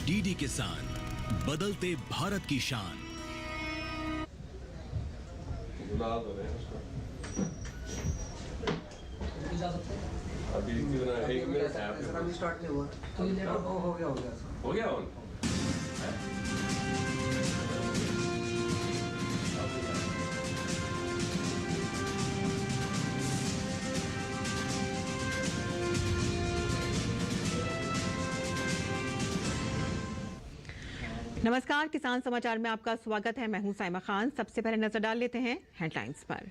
DD किसान, बदलते भारत की शान। अभी एक मिनट है, स्टार्ट नहीं हुआ तो ये लेटर हो गया हो गया। नमस्कार, किसान समाचार में आपका स्वागत है। मैं हूं साइमा खान। सबसे पहले नजर डाल लेते हैं हेडलाइंस पर।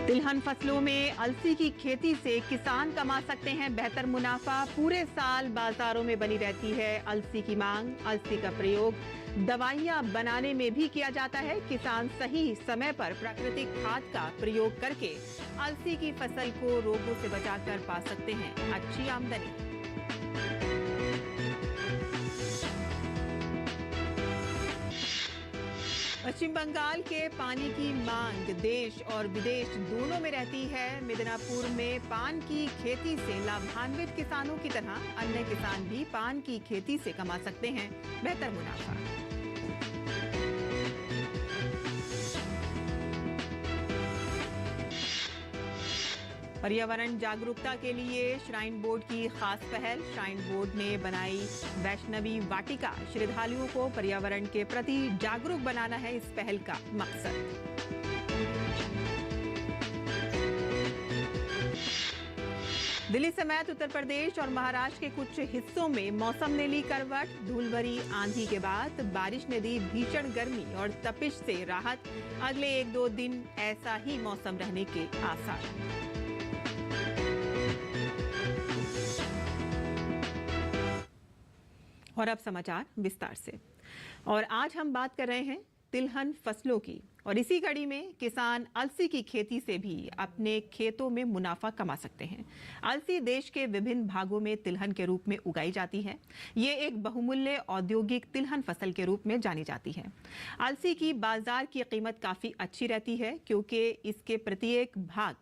तिलहन फसलों में अलसी की खेती से किसान कमा सकते हैं बेहतर मुनाफा। पूरे साल बाजारों में बनी रहती है अलसी की मांग। अलसी का प्रयोग दवाइयां बनाने में भी किया जाता है। किसान सही समय पर प्राकृतिक खाद का प्रयोग करके अलसी की फसल को रोगों से बचाकर पा सकते हैं अच्छी आमदनी। पश्चिम बंगाल के पानी की मांग देश और विदेश दोनों में रहती है। मिदनापुर में पान की खेती से लाभान्वित किसानों की तरह अन्य किसान भी पान की खेती से कमा सकते हैं बेहतर मुनाफा। पर्यावरण जागरूकता के लिए श्राइन बोर्ड की खास पहल। श्राइन बोर्ड ने बनाई वैष्णवी वाटिका। श्रद्धालुओं को पर्यावरण के प्रति जागरूक बनाना है इस पहल का मकसद। दिल्ली समेत उत्तर प्रदेश और महाराष्ट्र के कुछ हिस्सों में मौसम ने ली करवट। धूल भरी आंधी के बाद बारिश ने दी भीषण गर्मी और तपिश से राहत। अगले 1-2 दिन ऐसा ही मौसम रहने के आसार। और अब समाचार विस्तार से। और आज हम बात कर रहे हैं तिलहन फसलों की, और इसी कड़ी में किसान अलसी की खेती से भी अपने खेतों में मुनाफा कमा सकते हैं। अलसी देश के विभिन्न भागों में तिलहन के रूप में उगाई जाती है। ये एक बहुमूल्य औद्योगिक तिलहन फसल के रूप में जानी जाती है। अलसी की बाजार की कीमत काफी अच्छी रहती है क्योंकि इसके प्रत्येक भाग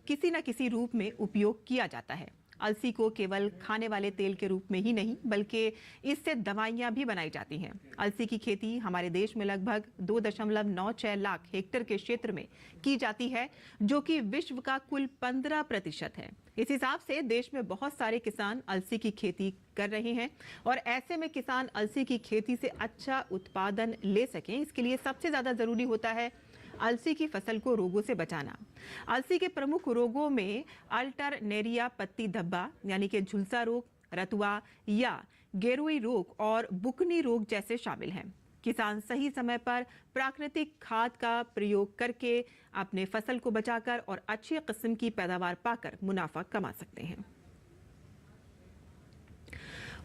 किसी न किसी रूप में उपयोग किया जाता है। अलसी को केवल खाने वाले तेल के रूप में ही नहीं बल्कि इससे दवाइयां भी बनाई जाती हैं। अलसी की खेती हमारे देश में लगभग 2.96 लाख हेक्टेयर के क्षेत्र में की जाती है, जो कि विश्व का कुल 15% है। इस हिसाब से देश में बहुत सारे किसान अलसी की खेती कर रहे हैं और ऐसे में किसान अलसी की खेती से अच्छा उत्पादन ले सकें, इसके लिए सबसे ज्यादा जरूरी होता है अलसी की फसल को रोगों से बचाना। अलसी के प्रमुख रोगों में अल्टरनेरिया पत्ती धब्बा यानी कि झुलसा रोग, रतुआ या गेरुई रोग और बुकनी रोग जैसे शामिल हैं। किसान सही समय पर प्राकृतिक खाद का प्रयोग करके अपने फसल को बचाकर और अच्छी किस्म की पैदावार पाकर मुनाफा कमा सकते हैं।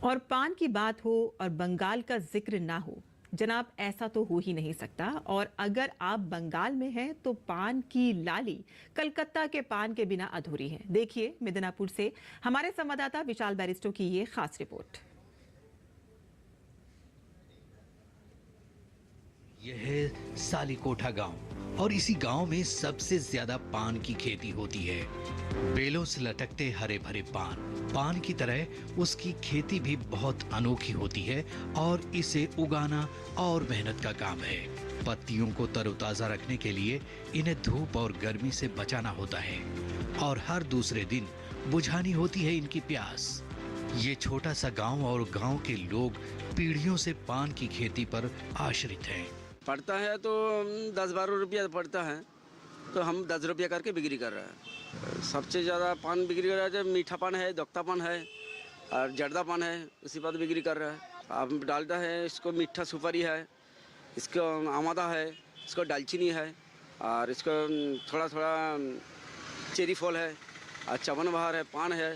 और पान की बात हो और बंगाल का जिक्र ना हो जनाब, ऐसा तो हो ही नहीं सकता। और अगर आप बंगाल में हैं तो पान की लाली कलकत्ता के पान के बिना अधूरी है। देखिए मिदनापुर से हमारे संवाददाता विशाल बैरिस्टो की ये खास रिपोर्ट। यह है सालीकोठा गांव और इसी गांव में सबसे ज्यादा पान की खेती होती है। बेलों से लटकते हरे भरे पान की तरह उसकी खेती भी बहुत अनोखी होती है और इसे उगाना और मेहनत का काम है। पत्तियों को तरोताजा रखने के लिए इन्हें धूप और गर्मी से बचाना होता है और हर दूसरे दिन बुझानी होती है इनकी प्यास। ये छोटा सा गांव और गांव के लोग पीढ़ियों से पान की खेती पर आश्रित हैं। पड़ता है तो 10-12 रुपया पड़ता है, तो हम 10 रुपया करके बिक्री कर रहे हैं। सबसे ज़्यादा पान बिक्री कर रहा है जब मीठा पान है, दोक्ता पान है और जर्दा पान है, उसी पर बिक्री कर रहा है। अब डालता है इसको मीठा सुपारी है, इसको आमादा है, इसको दालचीनी है और इसको थोड़ा थोड़ा चेरी फल है और चवन बहार है, पान है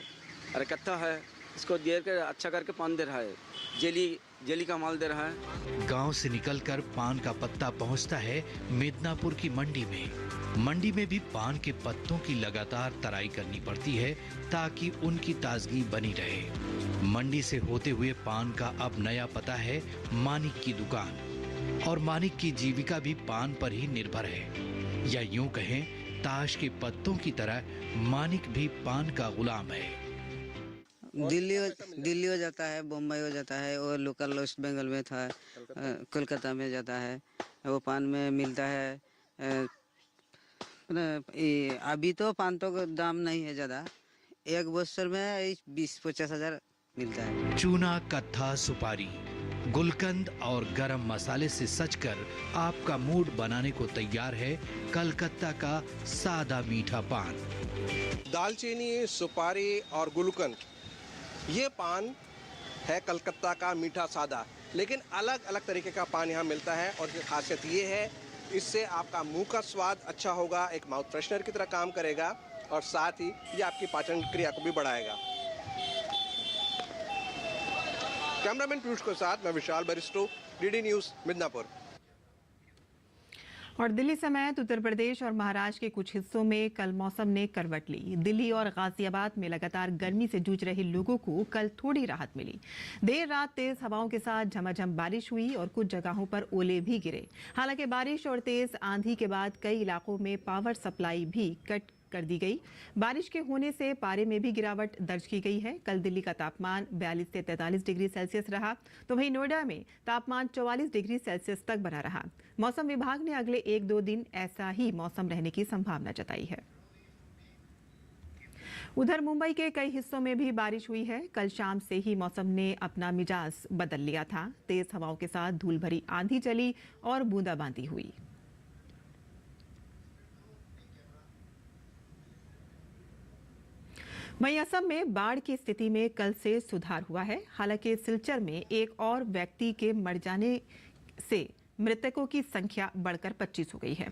और कत्था है। इसको देर के अच्छा करके पान दे रहा है, जेली का माल दे रहा है। गांव से निकलकर पान का पत्ता पहुंचता है मिदनापुर की मंडी में। मंडी में भी पान के पत्तों की लगातार तराई करनी पड़ती है ताकि उनकी ताजगी बनी रहे। मंडी से होते हुए पान का अब नया पता है मानिक की दुकान, और मानिक की जीविका भी पान पर ही निर्भर है, या यूं कहें ताश के पत्तों की तरह मानिक भी पान का गुलाम है। दिल्ली हो जाता है, बम्बई हो जाता है, और लोकल वेस्ट बंगाल में था, कोलकाता में जाता है। वो पान में मिलता है। अभी तो पान तो दाम नहीं है ज़्यादा, एक बस्तर में 20-50 हज़ार मिलता है। चूना, कत्था, सुपारी, गुलकंद और गरम मसाले से सजकर आपका मूड बनाने को तैयार है कलकत्ता का सादा मीठा पान। दालचीनी, सुपारी और गुलकंद, ये पान है कलकत्ता का मीठा सादा। लेकिन अलग अलग तरीके का पान यहाँ मिलता है, और इसकी खासियत ये है, इससे आपका मुंह का स्वाद अच्छा होगा, एक माउथ फ्रेशनर की तरह काम करेगा, और साथ ही ये आपकी पाचन क्रिया को भी बढ़ाएगा। कैमरामैन पीयूष के साथ मैं विशाल बरिस्टो, डीडी न्यूज़, मिदनापुर। और दिल्ली समेत उत्तर प्रदेश और महाराष्ट्र के कुछ हिस्सों में कल मौसम ने करवट ली। दिल्ली और गाजियाबाद में लगातार गर्मी से जूझ रहे लोगों को कल थोड़ी राहत मिली। देर रात तेज हवाओं के साथ झमाझम बारिश हुई और कुछ जगहों पर ओले भी गिरे। हालांकि बारिश और तेज आंधी के बाद कई इलाकों में पावर सप्लाई भी कट कर दी गई। बारिश के होने से पारे में भी गिरावट दर्ज की गई है। कल दिल्ली का तापमान 42 से 43 डिग्री सेल्सियस रहा, तो वहीं नोएडा में तापमान 44 डिग्री सेल्सियस तक बना रहा। मौसम विभाग ने अगले 1-2 दिन ऐसा ही मौसम रहने की संभावना जताई है। उधर मुंबई के कई हिस्सों में भी बारिश हुई है। कल शाम से ही मौसम ने अपना मिजाज बदल लिया था। तेज हवाओं के साथ धूल भरी आंधी चली और बूंदाबांदी हुई। वहीं असम में बाढ़ की स्थिति में कल से सुधार हुआ है। हालांकि सिलचर में एक और व्यक्ति के मर जाने से मृतकों की संख्या बढ़कर 25 हो गई है।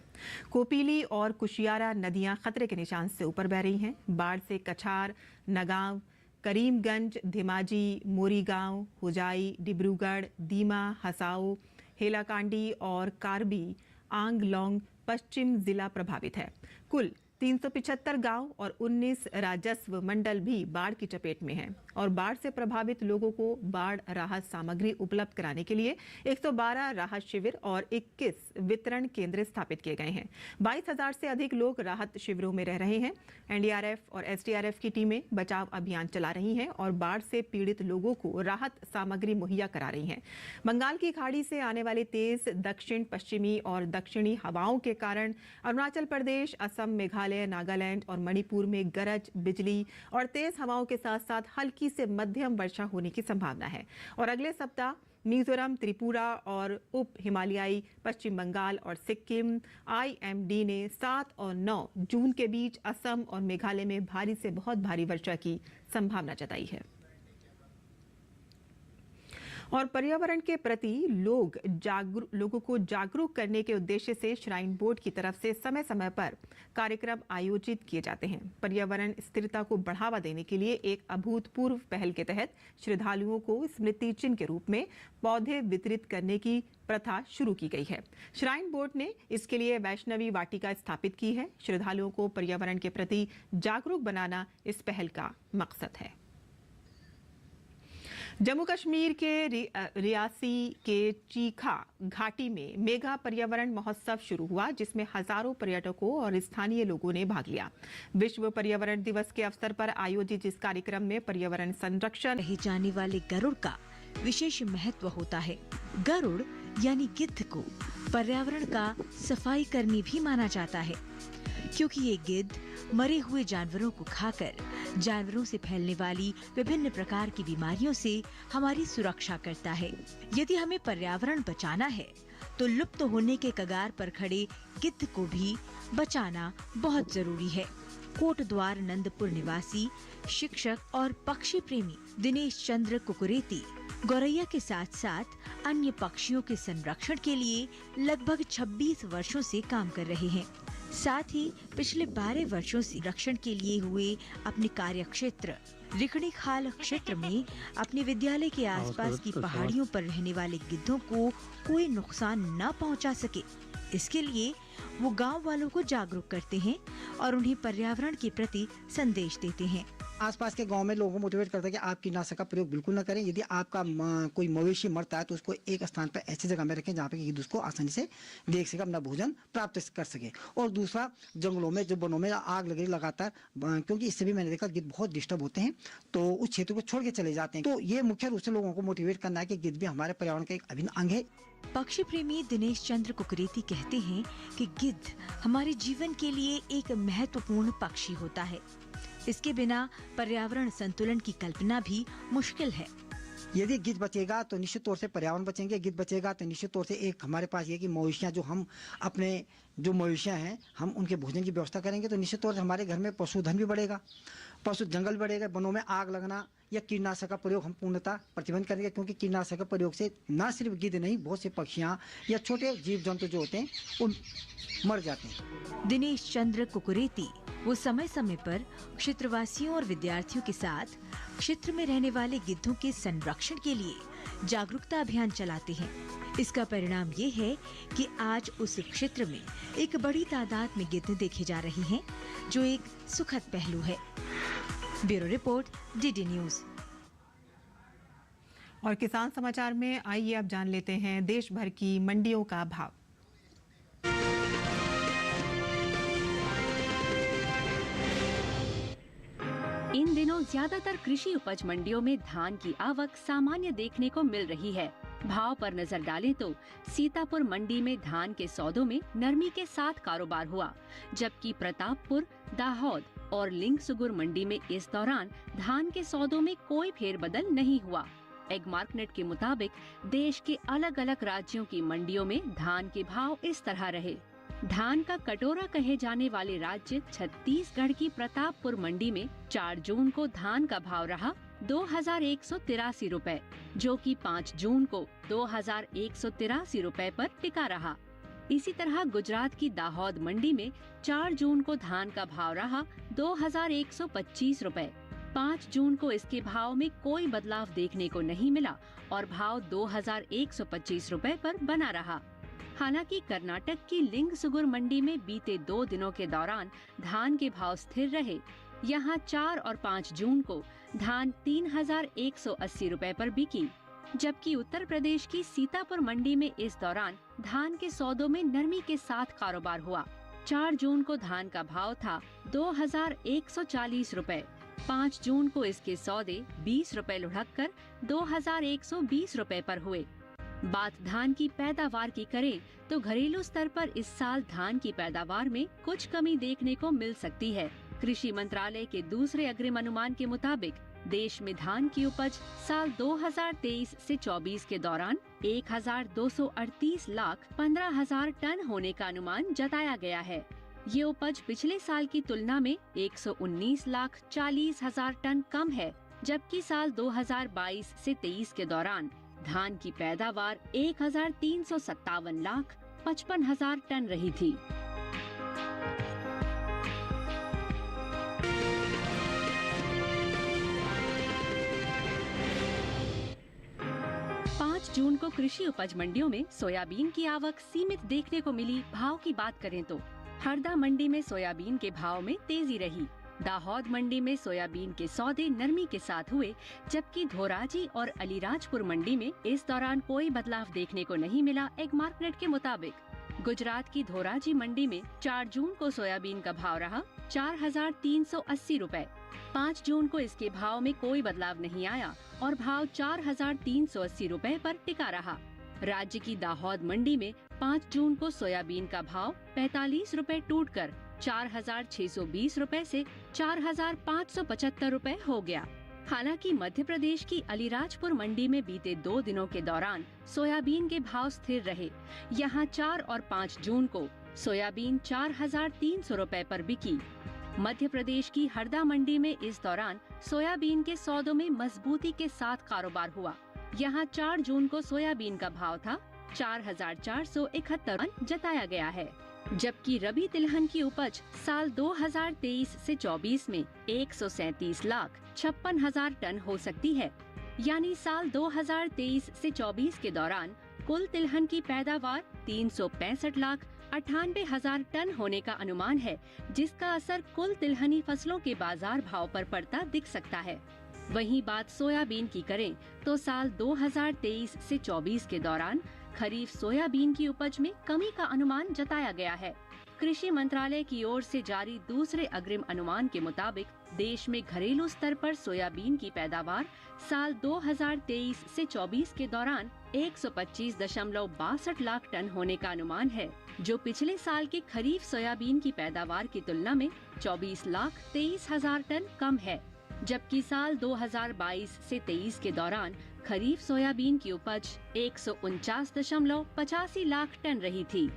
कोपीली और कुशियारा नदियां खतरे के निशान से ऊपर बह रही हैं। बाढ़ से कछार, नगांव, करीमगंज, धेमाजी, मोरीगांव, हुजाई, डिब्रूगढ़, दीमा, हसाओ, हेलाकांडी और कार्बी आंगलोंग पश्चिम जिला प्रभावित है। कुल 375 गांव और 19 राजस्व मंडल भी बाढ़ की चपेट में हैं और बाढ़ से प्रभावित लोगों को बाढ़ राहत सामग्री उपलब्ध कराने के लिए 112 राहत शिविर और 21 वितरण केंद्र स्थापित किए गए हैं। 22,000 से अधिक लोग राहत शिविरों में रह रहे हैं। एनडीआरएफ और एसडीआरएफ की टीमें बचाव अभियान चला रही हैं और बाढ़ से पीड़ित लोगों को राहत सामग्री मुहैया करा रही हैं। बंगाल की खाड़ी से आने वाली तेज दक्षिण पश्चिमी और दक्षिणी हवाओं के कारण अरुणाचल प्रदेश, असम, मेघालय, नागालैंड और मणिपुर में गरज, बिजली और तेज हवाओं के साथ साथ हल्की से मध्यम वर्षा होने की संभावना है। और अगले सप्ताह मिजोरम, त्रिपुरा और उप हिमालयी पश्चिम बंगाल और सिक्किम, आईएमडी ने 7 और 9 जून के बीच असम और मेघालय में भारी से बहुत भारी वर्षा की संभावना जताई है। और पर्यावरण के प्रति लोगों को जागरूक करने के उद्देश्य से श्राइन बोर्ड की तरफ से समय समय पर कार्यक्रम आयोजित किए जाते हैं। पर्यावरण स्थिरता को बढ़ावा देने के लिए एक अभूतपूर्व पहल के तहत श्रद्धालुओं को स्मृति चिन्ह के रूप में पौधे वितरित करने की प्रथा शुरू की गई है। श्राइन बोर्ड ने इसके लिए वैष्णवी वाटिका स्थापित की है। श्रद्धालुओं को पर्यावरण के प्रति जागरूक बनाना इस पहल का मकसद है। जम्मू कश्मीर के रियासी के चीखा घाटी में मेगा पर्यावरण महोत्सव शुरू हुआ, जिसमें हजारों पर्यटकों और स्थानीय लोगों ने भाग लिया। विश्व पर्यावरण दिवस के अवसर पर आयोजित इस कार्यक्रम में पर्यावरण संरक्षण रहे जाने वाले गरुड़ का विशेष महत्व होता है। गरुड़ यानी गिद्ध को पर्यावरण का सफाई कर्मी भी माना जाता है, क्योंकि ये गिद्ध मरे हुए जानवरों को खाकर जानवरों से फैलने वाली विभिन्न प्रकार की बीमारियों से हमारी सुरक्षा करता है। यदि हमें पर्यावरण बचाना है तो लुप्त होने के कगार पर खड़े गिद्ध को भी बचाना बहुत जरूरी है। कोटद्वार नंदपुर निवासी शिक्षक और पक्षी प्रेमी दिनेश चंद्र कुकुरेती गौरैया के साथ साथ अन्य पक्षियों के संरक्षण के लिए लगभग 26 वर्षों से काम कर रहे हैं। साथ ही पिछले 12 वर्षों से रक्षण के लिए हुए अपने कार्य क्षेत्र रिकड़ी खाल क्षेत्र में अपने विद्यालय के आसपास की पहाड़ियों पर रहने वाले गिद्धों को कोई नुकसान न पहुंचा सके, इसके लिए वो गांव वालों को जागरूक करते हैं और उन्हें पर्यावरण के प्रति संदेश देते हैं। आसपास के गांव में लोगों को मोटिवेट करता है कि आप कीटनाशक का प्रयोग बिल्कुल न करें। यदि आपका कोई मवेशी मरता है तो उसको एक स्थान पर ऐसी जगह में रखें जहाँ पे गिद्ध उसको आसानी से देख सके, अपना भोजन प्राप्त कर सके। और दूसरा, जंगलों में जो वनों में आग लग रही लगातार, क्योंकि इससे भी मैंने देखा गिद्ध बहुत डिस्टर्ब होते हैं तो उस क्षेत्र को छोड़ के चले जाते हैं। तो ये मुख्य रूप से लोगों को मोटिवेट करना है कि गिद्ध भी हमारे पर्यावरण का एक अभिन्न अंग है। पक्षी प्रेमी दिनेश चंद्र कुकरेती कहते हैं कि गिद्ध हमारे जीवन के लिए एक महत्वपूर्ण पक्षी होता है। इसके बिना पर्यावरण संतुलन की कल्पना भी मुश्किल है। यदि गिद्ध बचेगा तो निश्चित तौर से पर्यावरण बचेंगे, गिद्ध बचेगा तो निश्चित तौर से एक हमारे पास ये कि मवेशियाँ जो हम अपने जो मवेशियाँ हैं हम उनके भोजन की व्यवस्था करेंगे तो निश्चित तौर से हमारे घर में पशुधन भी बढ़ेगा, पशु जंगल बढ़ेगा। वनों में आग लगना या कीटनाशक का प्रयोग हम पूर्णतः प्रतिबंध करेंगे, क्योंकि कीटनाशक का प्रयोग से न सिर्फ गिद्ध नहीं, बहुत से पक्षियाँ या छोटे जीव जंतु जो होते हैं वो मर जाते हैं। दिनेश चंद्र कुकरेती वो समय समय पर क्षेत्रवासियों और विद्यार्थियों के साथ क्षेत्र में रहने वाले गिद्धों के संरक्षण के लिए जागरूकता अभियान चलाते हैं। इसका परिणाम ये है कि आज उस क्षेत्र में एक बड़ी तादाद में गिद्ध देखे जा रहे हैं, जो एक सुखद पहलू है। Bureau report, DD news. और किसान समाचार में आइए अब जान लेते हैं देश भर की मंडियों का भाव। इन दिनों ज्यादातर कृषि उपज मंडियों में धान की आवक सामान्य देखने को मिल रही है। भाव पर नजर डालें तो सीतापुर मंडी में धान के सौदों में नरमी के साथ कारोबार हुआ, जबकि प्रतापपुर, दाहोद और लिंगसुगुर मंडी में इस दौरान धान के सौदों में कोई फेरबदल नहीं हुआ। एग मार्कनेट के मुताबिक देश के अलग अलग राज्यों की मंडियों में धान के भाव इस तरह रहे। धान का कटोरा कहे जाने वाले राज्य छत्तीसगढ़ की प्रतापपुर मंडी में 4 जून को धान का भाव रहा 2183 रुपए, जो कि 5 जून को 2183 रुपए पर टिका रहा। इसी तरह गुजरात की दाहोद मंडी में 4 जून को धान का भाव रहा 2125 रुपए। 5 जून को इसके भाव में कोई बदलाव देखने को नहीं मिला और भाव 2125 रुपए पर बना रहा। हालांकि कर्नाटक की लिंगसुगुर मंडी में बीते 2 दिनों के दौरान धान के भाव स्थिर रहे। यहां 4 और 5 जून को धान 3180 रुपए पर बिकी, जबकि उत्तर प्रदेश की सीतापुर मंडी में इस दौरान धान के सौदों में नरमी के साथ कारोबार हुआ। 4 जून को धान का भाव था 2140 रुपए। 5 जून को इसके सौदे 20 रुपए लुढ़ककर 2120 रुपए पर हुए। बात धान की पैदावार की करें तो घरेलू स्तर पर इस साल धान की पैदावार में कुछ कमी देखने को मिल सकती है। कृषि मंत्रालय के दूसरे अग्रिम अनुमान के मुताबिक देश में धान की उपज साल 2023 से 24 के दौरान 1238 लाख 15,000 टन होने का अनुमान जताया गया है। ये उपज पिछले साल की तुलना में 119 लाख 40,000 टन कम है, जबकि साल 2022 से 23 के दौरान धान की पैदावार 1357 लाख 55,000 टन रही थी। जून को कृषि उपज मंडियों में सोयाबीन की आवक सीमित देखने को मिली। भाव की बात करें तो हरदा मंडी में सोयाबीन के भाव में तेजी रही। दाहोद मंडी में सोयाबीन के सौदे नरमी के साथ हुए, जबकि धोराजी और अलीराजपुर मंडी में इस दौरान कोई बदलाव देखने को नहीं मिला। एग मार्कनेट के मुताबिक गुजरात की धोराजी मंडी में 4 जून को सोयाबीन का भाव रहा 4,380 रुपए। 5 जून को इसके भाव में कोई बदलाव नहीं आया और भाव 4,380 रुपए पर टिका रहा। राज्य की दाहोद मंडी में 5 जून को सोयाबीन का भाव 45 रुपए टूटकर 4,620 रुपए से 4,575 रुपए हो गया। हालांकि मध्य प्रदेश की अलीराजपुर मंडी में बीते 2 दिनों के दौरान सोयाबीन के भाव स्थिर रहे। यहां 4 और 5 जून को सोयाबीन 4,300 रुपए पर बिकी। मध्य प्रदेश की हरदा मंडी में इस दौरान सोयाबीन के सौदों में मजबूती के साथ कारोबार हुआ। यहां 4 जून को सोयाबीन का भाव था 4,471 जताया गया है, जबकि रबी तिलहन की उपज साल 2023 से 24 में 137 लाख 56,000 टन हो सकती है। यानी साल 2023 से 24 के दौरान कुल तिलहन की पैदावार 365 लाख 98,000 टन होने का अनुमान है, जिसका असर कुल तिलहनी फसलों के बाजार भाव पर पड़ता दिख सकता है। वहीं बात सोयाबीन की करें तो साल 2023 से 24 के दौरान खरीफ सोयाबीन की उपज में कमी का अनुमान जताया गया है। कृषि मंत्रालय की ओर से जारी दूसरे अग्रिम अनुमान के मुताबिक देश में घरेलू स्तर पर सोयाबीन की पैदावार साल 2023 से 24 के दौरान 125.62 लाख टन होने का अनुमान है, जो पिछले साल के खरीफ सोयाबीन की पैदावार की तुलना में 24,23,000 टन कम है। जबकि साल 2022 से 23 के दौरान खरीफ सोयाबीन की उपज 149.85 लाख टन रही थी।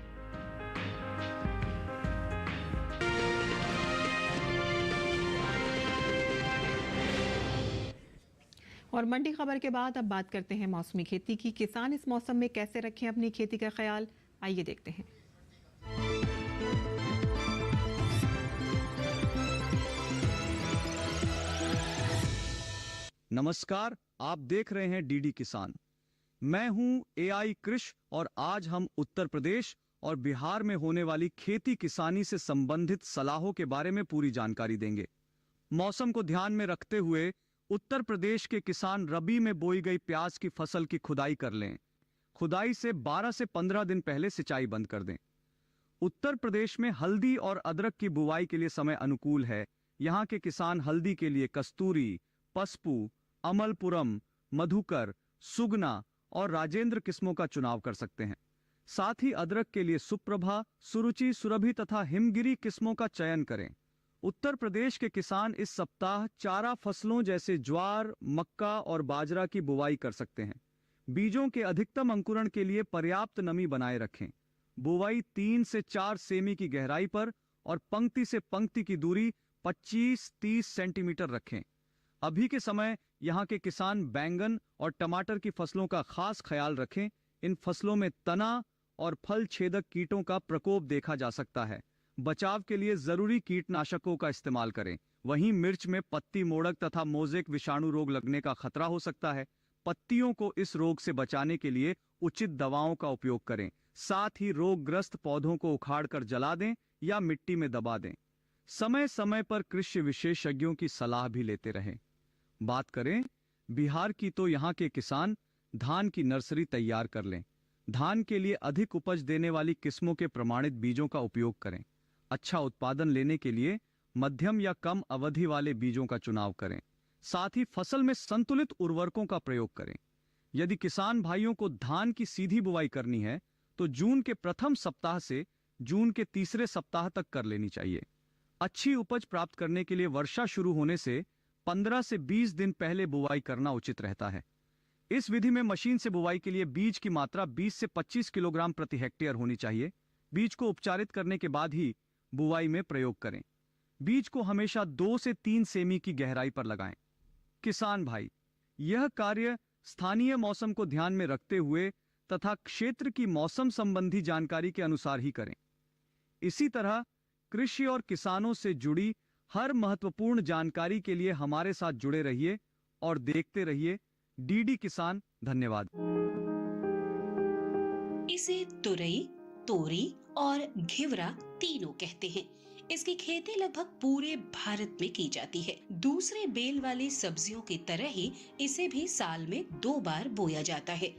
और मंडी खबर के बाद अब बात करते हैं मौसमी खेती की। किसान इस मौसम में कैसे रखें अपनी खेती का ख्याल, आइए देखते हैं। नमस्कार, आप देख रहे हैं डीडी किसान। मैं हूं एआई कृषि और आज हम उत्तर प्रदेश और बिहार में होने वाली खेती किसानी से संबंधित सलाहों के बारे में पूरी जानकारी देंगे। मौसम को ध्यान में रखते हुए उत्तर प्रदेश के किसान रबी में बोई गई प्याज की फसल की खुदाई कर लें। खुदाई से 12 से 15 दिन पहले सिंचाई बंद कर दें। उत्तर प्रदेश में हल्दी और अदरक की बुवाई के लिए समय अनुकूल है। यहाँ के किसान हल्दी के लिए कस्तूरी, पसपू, अमलपुरम, मधुकर, सुगना और राजेंद्र किस्मों का चुनाव कर सकते हैं। साथ ही अदरक के लिए सुप्रभा, सुरुचि, सुरभि तथा हिमगिरी किस्मों का चयन करें। उत्तर प्रदेश के किसान इस सप्ताह चारा फसलों जैसे ज्वार, मक्का और बाजरा की बुवाई कर सकते हैं। बीजों के अधिकतम अंकुरण के लिए पर्याप्त नमी बनाए रखें। बुवाई 3 से 4 सेमी की गहराई पर और पंक्ति से पंक्ति की दूरी 25-30 सेंटीमीटर रखें। अभी के समय यहाँ के किसान बैंगन और टमाटर की फसलों का खास ख्याल रखें। इन फसलों में तना और फल छेदक कीटों का प्रकोप देखा जा सकता है। बचाव के लिए जरूरी कीटनाशकों का इस्तेमाल करें। वहीं मिर्च में पत्ती मोड़क तथा मोजेक विषाणु रोग लगने का खतरा हो सकता है। पत्तियों को इस रोग से बचाने के लिए उचित दवाओं का उपयोग करें। साथ ही रोगग्रस्त पौधों को उखाड़कर जला दें या मिट्टी में दबा दें। समय समय पर कृषि विशेषज्ञों की सलाह भी लेते रहें। बात करें बिहार की तो यहाँ के किसान धान की नर्सरी तैयार कर लें। धान के लिए अधिक उपज देने वाली किस्मों के प्रमाणित बीजों का उपयोग करें। अच्छा उत्पादन लेने के लिए मध्यम या कम अवधि वाले बीजों का चुनाव करें। साथ ही फसल में संतुलित उर्वरकों का प्रयोग करें। यदि किसान भाइयों को धान की सीधी बुवाई करनी है तो जून के प्रथम सप्ताह से जून के तीसरे सप्ताह तक कर लेनी चाहिए। अच्छी उपज प्राप्त करने के लिए वर्षा शुरू होने से 15 से 20 दिन पहले बुवाई करना उचित रहता है। इस विधि में मशीन से बुवाई के लिए बीज की मात्रा 20 से 25 किलोग्राम प्रति हेक्टेयर होनी चाहिए। बीज को उपचारित करने के बाद ही बुवाई में प्रयोग करें। बीज को हमेशा 2 से 3 सेमी की गहराई पर लगाएं। किसान भाई, यह कार्य स्थानीय मौसम को ध्यान में रखते हुए तथा क्षेत्र की मौसम संबंधी जानकारी के अनुसार ही करें। इसी तरह कृषि और किसानों से जुड़ी हर महत्वपूर्ण जानकारी के लिए हमारे साथ जुड़े रहिए और देखते रहिए डीडी किसान। धन्यवाद। इसे तुरई, तोरी और घिवरा तीनों कहते हैं। इसकी खेती लगभग पूरे भारत में की जाती है। दूसरे बेल वाली सब्जियों की तरह ही इसे भी साल में 2 बार बोया जाता है।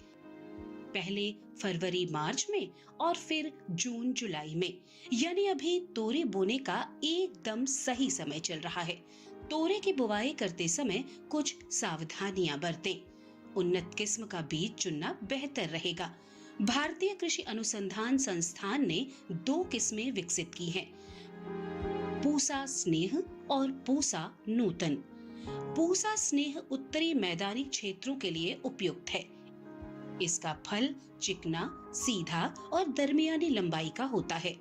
पहले फरवरी मार्च में और फिर जून जुलाई में। यानी अभी तोरी बोने का एकदम सही समय चल रहा है। तोरे की बुवाई करते समय कुछ सावधानियां बरतें। उन्नत किस्म का बीज चुनना बेहतर रहेगा। भारतीय कृषि अनुसंधान संस्थान ने 2 किस्में विकसित की हैं, पूसा स्नेह और पूसा नूतन। पूसा स्नेह उत्तरी मैदानी क्षेत्रों के लिए उपयुक्त है। इसका फल चिकना, सीधा और दरमियानी लंबाई का होता है।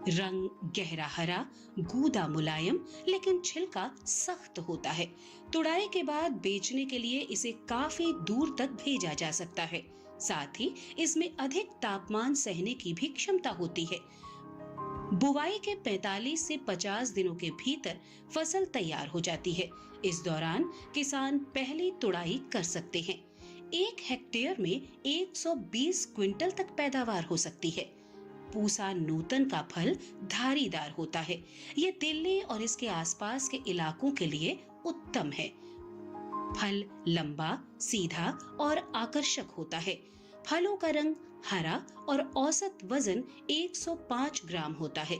रंग गहरा हरा, गूदा मुलायम, लेकिन छिलका सख्त होता है। तुड़ाई के बाद बेचने के लिए इसे काफी दूर तक भेजा जा सकता है। साथ ही इसमें अधिक तापमान सहने की भी क्षमता होती है। बुवाई के 45 से 50 दिनों के भीतर फसल तैयार हो जाती है। इस दौरान किसान पहली तुड़ाई कर सकते हैं। 1 हेक्टेयर में 120 क्विंटल तक पैदावार हो सकती है। पूसा नूतन का फल धारीदार होता है। ये दिल्ली और इसके आसपास के इलाकों के लिए उत्तम है। फल लंबा, सीधा और आकर्षक होता है। फलों का रंग हरा और औसत वजन 105 ग्राम होता है।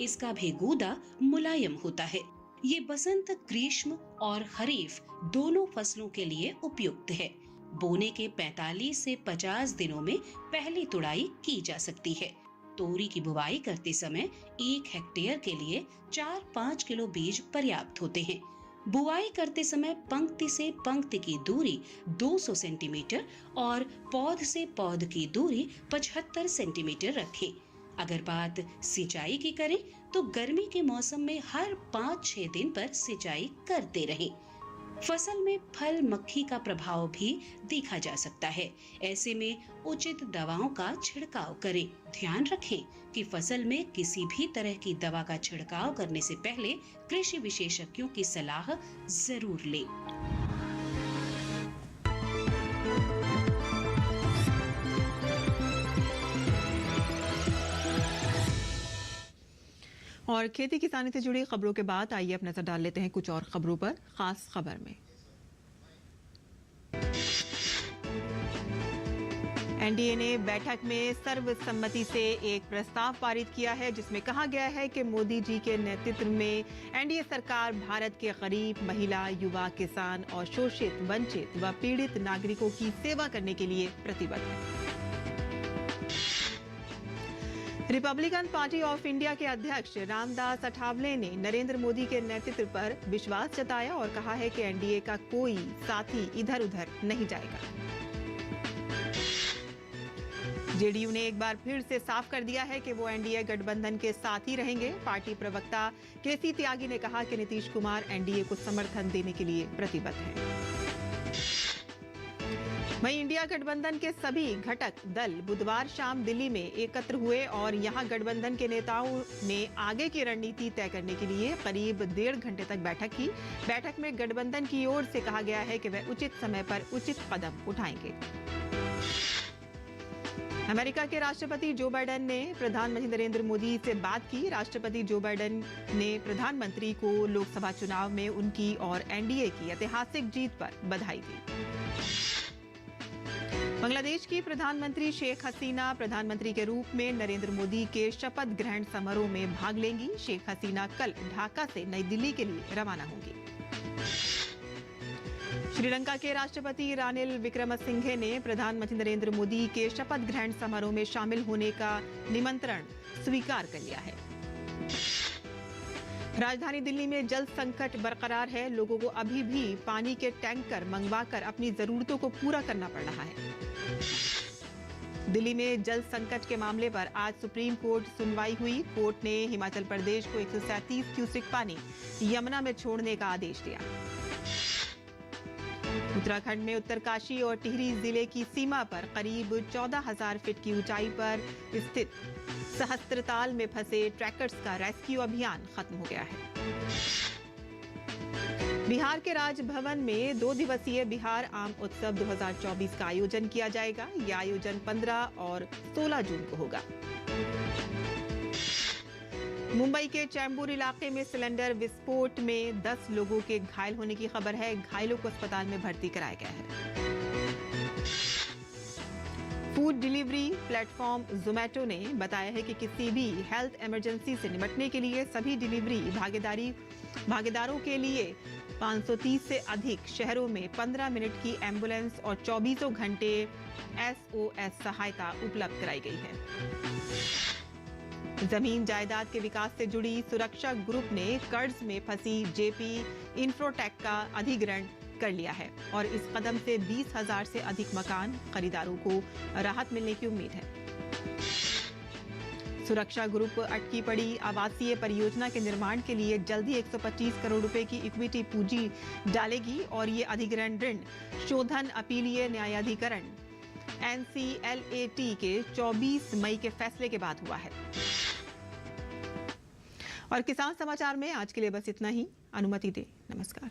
इसका भी गूदा मुलायम होता है। ये बसंत, ग्रीष्म और खरीफ दोनों फसलों के लिए उपयुक्त है। बोने के 45 से 50 दिनों में पहली तुड़ाई की जा सकती है। तोरी की बुवाई करते समय 1 हेक्टेयर के लिए 4-5 किलो बीज पर्याप्त होते हैं। बुआई करते समय पंक्ति से पंक्ति की दूरी 200 सेंटीमीटर और पौध से पौध की दूरी 75 सेंटीमीटर रखें। अगर बात सिंचाई की करें तो गर्मी के मौसम में हर 5-6 दिन पर सिंचाई करते रहें। फसल में फल मक्खी का प्रभाव भी देखा जा सकता है। ऐसे में उचित दवाओं का छिड़काव करें। ध्यान रखें कि फसल में किसी भी तरह की दवा का छिड़काव करने से पहले कृषि विशेषज्ञों की सलाह जरूर लें। और खेती किसानी से जुड़ी खबरों के बाद आइए अब नजर डाल लेते हैं कुछ और खबरों पर। खास खबर में एनडीए ने बैठक में सर्वसम्मति से एक प्रस्ताव पारित किया है, जिसमें कहा गया है कि मोदी जी के नेतृत्व में एनडीए सरकार भारत के गरीब, महिला, युवा, किसान और शोषित, वंचित व पीड़ित नागरिकों की सेवा करने के लिए प्रतिबद्ध है। रिपब्लिकन पार्टी ऑफ इंडिया के अध्यक्ष रामदास अठावले ने नरेंद्र मोदी के नेतृत्व पर विश्वास जताया और कहा है कि एनडीए का कोई साथी इधर उधर नहीं जाएगा। जेडीयू ने एक बार फिर से साफ कर दिया है कि वो एनडीए गठबंधन के साथ ही रहेंगे। पार्टी प्रवक्ता केसी त्यागी ने कहा कि नीतीश कुमार एनडीए को समर्थन देने के लिए प्रतिबद्ध हैं। वहीं इंडिया गठबंधन के सभी घटक दल बुधवार शाम दिल्ली में एकत्र हुए और यहां गठबंधन के नेताओं ने आगे की रणनीति तय करने के लिए करीब 1.5 घंटे तक बैठक की। बैठक में गठबंधन की ओर से कहा गया है कि वह उचित समय पर उचित कदम उठाएंगे। अमेरिका के राष्ट्रपति जो बाइडेन ने प्रधानमंत्री नरेंद्र मोदी से बात की। राष्ट्रपति जो बाइडेन ने प्रधानमंत्री को लोकसभा चुनाव में उनकी और एनडीए की ऐतिहासिक जीत पर बधाई दी। बांग्लादेश की प्रधानमंत्री शेख हसीना प्रधानमंत्री के रूप में नरेंद्र मोदी के शपथ ग्रहण समारोह में भाग लेंगी। शेख हसीना कल ढाका से नई दिल्ली के लिए रवाना होंगी। श्रीलंका के राष्ट्रपति रानिल विक्रमसिंघे ने प्रधानमंत्री नरेंद्र मोदी के शपथ ग्रहण समारोह में शामिल होने का निमंत्रण स्वीकार कर लिया है। राजधानी दिल्ली में जल संकट बरकरार है। लोगों को अभी भी पानी के टैंकर मंगवाकर अपनी जरूरतों को पूरा करना पड़ रहा है। दिल्ली में जल संकट के मामले पर आज सुप्रीम कोर्ट सुनवाई हुई। कोर्ट ने हिमाचल प्रदेश को 137 क्यूसेक पानी यमुना में छोड़ने का आदेश दिया। उत्तराखंड में उत्तरकाशी और टिहरी जिले की सीमा पर करीब 14,000 फीट की ऊंचाई पर स्थित सहस्त्रताल में फंसे ट्रैकर्स का रेस्क्यू अभियान खत्म हो गया है। बिहार के राजभवन में 2 दिवसीय बिहार आम उत्सव 2024 का आयोजन किया जाएगा। यह आयोजन 15 और 16 जून को होगा। मुंबई के चैम्बूर इलाके में सिलेंडर विस्फोट में 10 लोगों के घायल होने की खबर है। घायलों को अस्पताल में भर्ती कराया गया है। फूड डिलीवरी प्लेटफॉर्म जोमैटो ने बताया है कि किसी भी हेल्थ इमरजेंसी से निपटने के लिए सभी डिलीवरी भागीदारों के लिए 530 से अधिक शहरों में 15 मिनट की एम्बुलेंस और 24 घंटे SOS सहायता उपलब्ध कराई गई है। जमीन जायदाद के विकास से जुड़ी सुरक्षा ग्रुप ने कर्ज में फंसी जेपी इंफ्रोटेक का अधिग्रहण कर लिया है और इस कदम से 20,000 से अधिक मकान खरीदारों को राहत मिलने की उम्मीद है। सुरक्षा ग्रुप अटकी पड़ी आवासीय परियोजना के निर्माण के लिए जल्दी 125 करोड़ रुपए की इक्विटी पूंजी डालेगी और ये अधिग्रहण ऋण शोधन अपीलीय न्यायाधिकरण NCLAT के 24 मई के फैसले के बाद हुआ है। और किसान समाचार में आज के लिए बस इतना ही। अनुमति दे। नमस्कार।